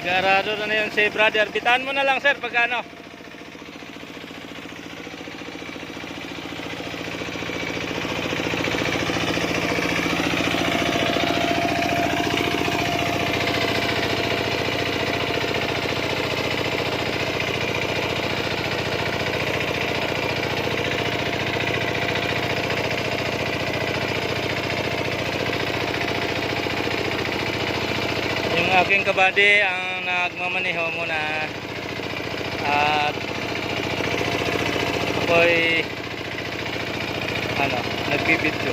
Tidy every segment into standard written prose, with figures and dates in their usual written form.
Nag-aarado na yun si brother. Bitaan mo na lang sir pag ano. Yung aking kabady ang nagmamaneho muna at ako'y nagbibidyo.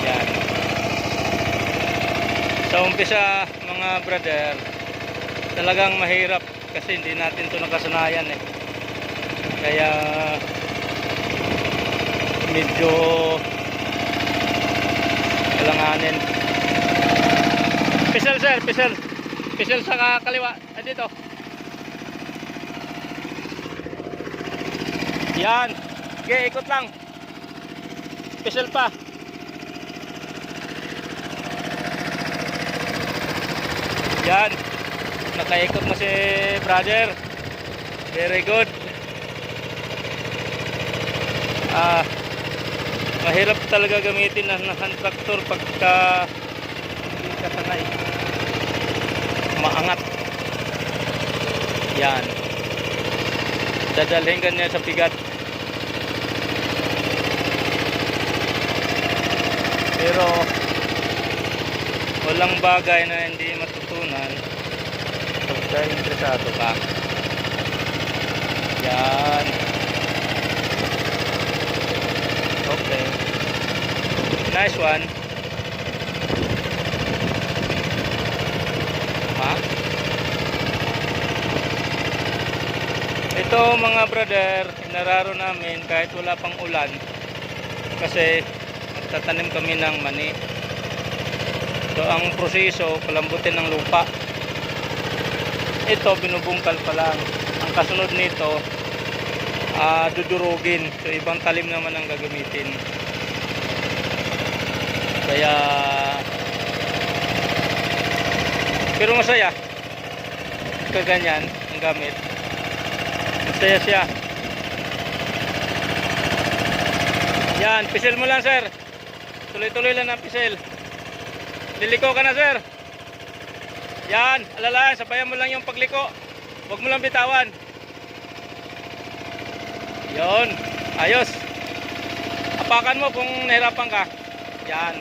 Yan. Sa umpisa mga brother, talagang mahirap kasi hindi natin ito nakasanayan eh. Kaya medyo kailanganin. Pisel sir, pisel. Pisel sa kaliwa. Dito. Yan. Okay, ikot lang. Pisel pa. Yan. Nakaikot na si brother. Very good. Mahirap talaga gamitin ng hand tractor pagka hindi ka sanay. Maangat. Yan. Dadalhin ka niya sa bigat. Pero walang bagay na hindi matutunan pagka interesado ka. Yan. Okay. Nice one. Ito mga brother, inararo namin kahit wala pang ulan kasi magtatanim kami ng mani. So ang proseso, palambutin ng lupa. Ito binubungkal pa lang. Ang kasunod nito, dudurugin. So ibang talim naman ang gagamitin. Kaya pero masaya kaganyan ang gamit. Masaya siya. Yan, pisel mo lang sir. Tuloy-tuloy lang ang pisel. Liliko ka na sir. Yan, alalahan, sabayan mo lang yung pagliko. Huwag mo lang bitawan. Yon, ayos. Apakan mo kung nahirapan ka. Yan.